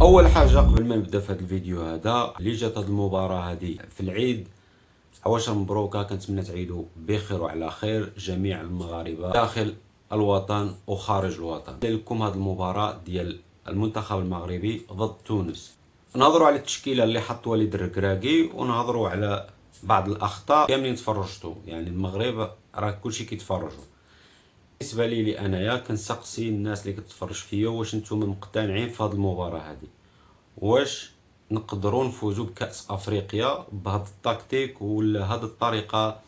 اول حاجه قبل ما نبدا في هذا الفيديو هذا اللي جات هذه المباراه هذه في العيد، عواشر مبروكه. كنتمنى تعيدوا بخير وعلى خير جميع المغاربه داخل الوطن وخارج الوطن. لكم هذه المباراه ديال المنتخب المغربي ضد تونس. نهضروا على التشكيله اللي حط وليد الركراكي ونهضروا على بعض الاخطاء كاملين تفرجتوا. يعني المغرب راه كلشي كيتفرجوا. بالنسبه لي انايا كنسقسي الناس اللي كتفرج فيا واش نتوما مقتنعين في هذه المباراه هذه، واش نقدروا نفوزوا بكأس افريقيا بهذا التكتيك ولا هذه الطريقه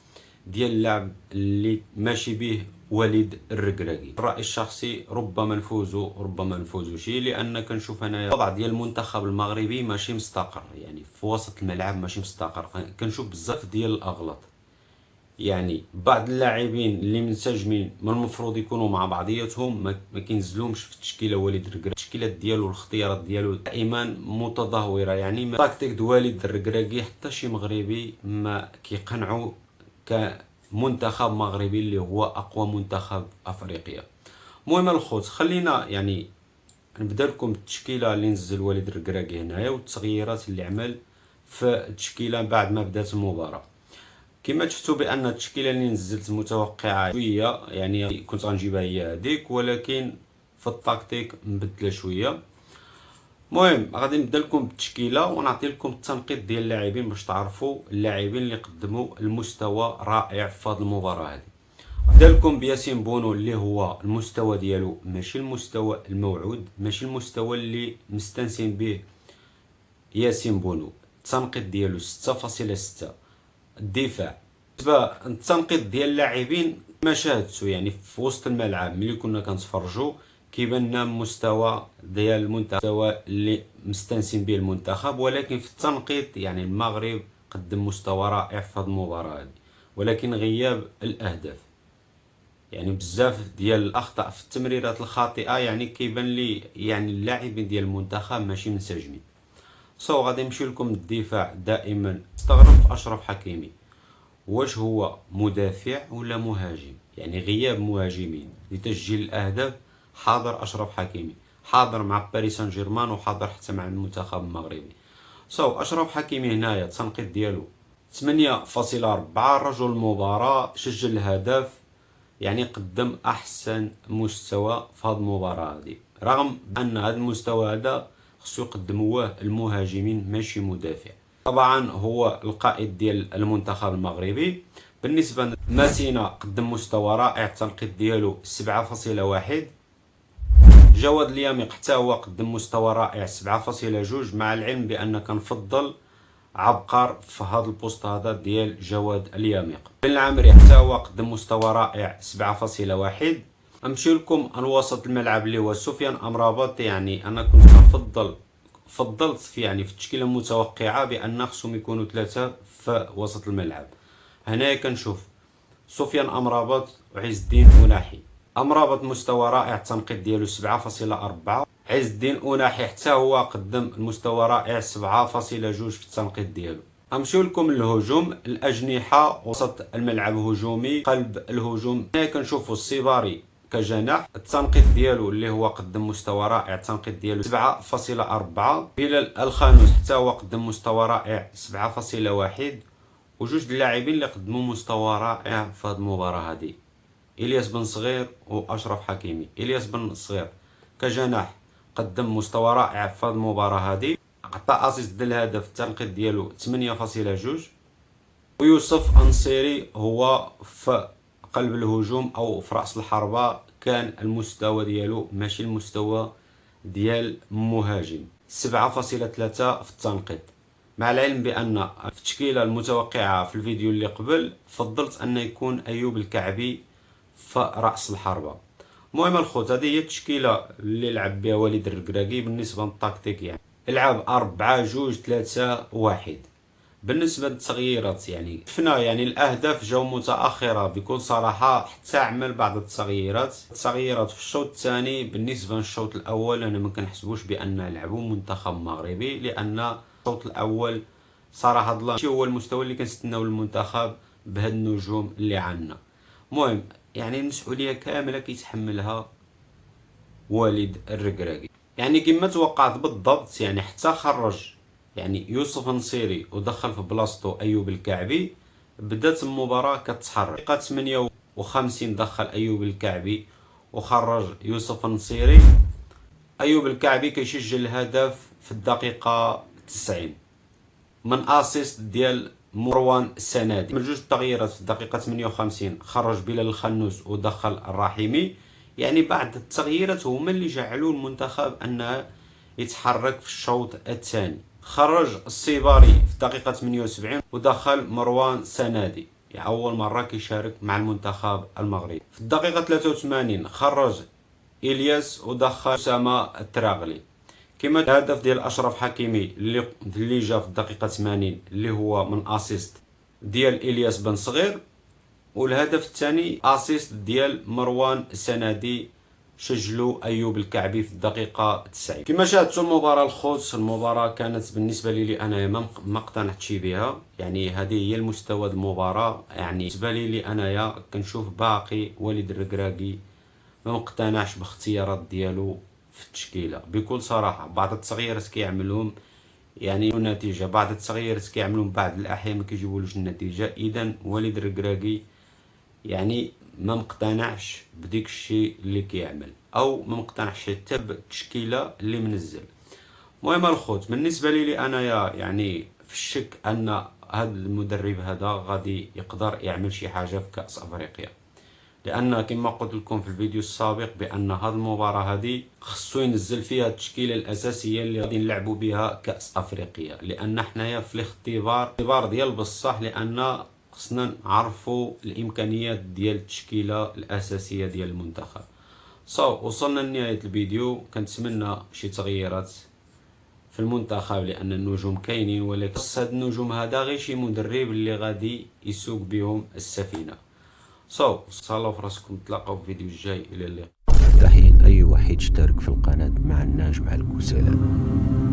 ديال اللعب اللي ماشي به وليد الركراكي. الراي الشخصي ربما نفوزوا ربما نفوزوش، لان كنشوف انايا الوضع ديال المنتخب المغربي ماشي مستقر. يعني في وسط الملعب ماشي مستقر، كنشوف بزاف ديال الاغلاط. يعني بعض اللاعبين اللي منسجمين من المفروض يكونوا مع بعضياتهم ما كينزلومش في التشكيله. وليد الركراكي التشكيلات ديالو والاختيارات ديالو دائما متدهوره. يعني التكتيك ديال وليد الركراكي حتى شي مغربي ما كيقنعوا كمنتخب مغربي اللي هو اقوى منتخب افريقيا. المهم الخوت، خلينا يعني نبدا لكم التشكيله اللي نزل وليد الركراكي هنايا والتغييرات اللي عمل في التشكيله بعد ما بدات المباراه. كما شفتوا بان التشكيله اللي نزلت متوقعه شويه، يعني كنت غنجيبها هي هذيك، ولكن في التكتيك مبدله شويه. المهم غادي نبدا لكم بالتشكيله ونعطي لكم التنقيط ديال اللاعبين باش تعرفوا اللاعبين اللي قدموا المستوى رائع في هذه المباراه هذه. نبدا لكم بياسين بونو اللي هو المستوى ديالو ماشي المستوى الموعود، ماشي المستوى اللي مستنسين به. ياسين بونو التنقيط ديالو 6.6. الدفاع بالنسبه التنقيط ديال اللاعبين ما شاهدتو، يعني في وسط الملعب ملي كنا كنتفرجوا كيبان لنا مستوى ديال المنتخب اللي مستنسين به المنتخب. ولكن في التنقيط يعني المغرب قدم مستوى رائع في هذه المباراه هذه، ولكن غياب الاهداف يعني بزاف ديال الاخطاء في التمريرات الخاطئه. يعني كيبان لي يعني اللاعبين ديال المنتخب ماشي منسجمين. غادي نمشي لكم الدفاع. دائما استغرب في اشرف حكيمي، واش هو مدافع ولا مهاجم؟ يعني غياب مهاجمين لتسجيل الاهداف. حاضر اشرف حكيمي، حاضر مع باريس سان جيرمان وحاضر حتى مع المنتخب المغربي. اشرف حكيمي هنايا التنقيط ديالو 8.4. رجل المباراه، سجل هدف، يعني قدم احسن مستوى في هذه المباراه هذه، رغم ان هذا المستوى هذا خصو يقدموه المهاجمين ماشي مدافع. طبعا هو القائد ديال المنتخب المغربي. بالنسبه لماسينا قدم مستوى رائع، التنقيط ديالو 7.1. جواد الياميق حتى هو قدم مستوى رائع 7.2، مع العلم بان كنفضل عبقر في هذا البوست هذا ديال جواد الياميق. بن العامري حتى هو قدم مستوى رائع 7.1. نمشي لكم الوسط الملعب اللي هو سفيان امرابط. يعني انا كنت فضلت في يعني في التشكيله المتوقعه بان خصهم يكونوا ثلاثه في وسط الملعب. هنايا كنشوف سفيان امرابط وعز الدين أناحي. امرابط مستوى رائع، التنقيط ديالو 7.4. عز الدين أناحي حتى هو قدم المستوى رائع 7.2 في التنقيط ديالو. غنمشيو لكم للهجوم، الاجنحه، وسط الملعب هجومي، قلب الهجوم. هنا كنشوفوا السيباري كجناح، التنقيط ديالو اللي هو قدم مستوى رائع، التنقيط ديالو 7.4. بلال الخانوس حتى هو قدم مستوى رائع 7.1. وجوج اللاعبين اللي قدموا مستوى رائع في هذه المباراه هذه، الياس بن صغير واشرف حكيمي. الياس بن صغير كجناح قدم مستوى رائع في هذه المباراه هذه، عطى اسيست ديال الهدف، التنقيط ديالو 8.2. ويوسف النصيري هو في قلب الهجوم او في راس الحربه، كان المستوى ديالو ماشي المستوى ديال مهاجم، 7.3 في التنقيط. مع العلم بان في التشكيله المتوقعه في الفيديو اللي قبل فضلت ان يكون ايوب الكعبي في راس الحربه. المهم الخوت، هذه هي التشكيله اللي لعب بها وليد الركراكي بالنسبه للتكتيك. يعني لعب 4-2-3-1. بالنسبه للتغييرات يعني شفنا يعني الاهداف جاو متاخره بكل صراحه، حتى عمل بعض التغييرات في الشوط الثاني. بالنسبه للشوط الاول انا ما كنحسبوش بان لعبوا منتخب مغربي، لان الشوط الاول صراحه ماشي هو المستوى اللي كنستناو للمنتخب بهاد النجوم اللي عندنا. المهم يعني المسؤوليه كامله كيتحملها وليد الركراكي. يعني كما توقعت بالضبط، يعني حتى خرج يعني يوسف النصيري ودخل في بلاصتو ايوب الكعبي، بدات المباراة كتحرك. دقيقة 58 دخل ايوب الكعبي وخرج يوسف النصيري. ايوب الكعبي كيسجل الهدف في الدقيقة 90 من اسيست ديال مروان السنادي. من جوج تغييرات في الدقيقة 58 خرج بلال الخنوس ودخل الرحيمي. يعني بعض التغييرات هما اللي جعلوا المنتخب انه يتحرك في الشوط الثاني. خرج السيباري في الدقيقة 78 ودخل مروان السنادي، يعني أول مرة كيشارك مع المنتخب المغربي. في الدقيقة 83 خرج إلياس ودخل أسامة التراغلي. كما الهدف ديال اشرف حكيمي اللي جا في الدقيقه 80 اللي هو من اسيست ديال الياس بن صغير، والهدف الثاني اسيست ديال مروان السنادي سجلوا ايوب الكعبي في الدقيقه 90. كما شاهدتوا المباراه الخوت، المباراه كانت بالنسبه لي انا ما اقتنعتش بها. يعني هذه هي المستوى المباراه. يعني بالنسبه لي انايا كنشوف باقي وليد الركراكي ما مقتنعش باختيارات ديالو في التشكيله بكل صراحه. بعض التغييرات كيعملهم يعني نتيجه، بعض التغييرات كيعملهم بعض الاحيان ما كيجيبولوش النتيجه. اذا وليد الركراكي يعني ما مقتنعش بديك الشيء اللي كيعمل، او ما مقتنعش حتى بالتشكيله اللي منزل. المهم الخوت، بالنسبه لي انايا يعني في الشك ان هذا المدرب هذا غادي يقدر يعمل شي حاجه في كاس افريقيا، لان كما قلت لكم في الفيديو السابق بان هذه المباراه هذه خصو ينزل فيها التشكيله الاساسيه اللي غادي نلعبوا بها كاس افريقيا، لان حنايا في الاختبار ديال بصح، لان خصنا نعرفوا الامكانيات ديال التشكيله الاساسيه ديال المنتخب. وصلنا لنهايه الفيديو. كنتمنى شي تغييرات في المنتخب لان النجوم كاينين، ولكن خص هاد النجوم هذا غير شي مدرب اللي غادي يسوق بهم السفينه. صلوا في راسكم، تلاقاو في الفيديو الجاي. الى اللقاء. تحية أي وحيد اشترك في القناة مع الناجم على الكسلان.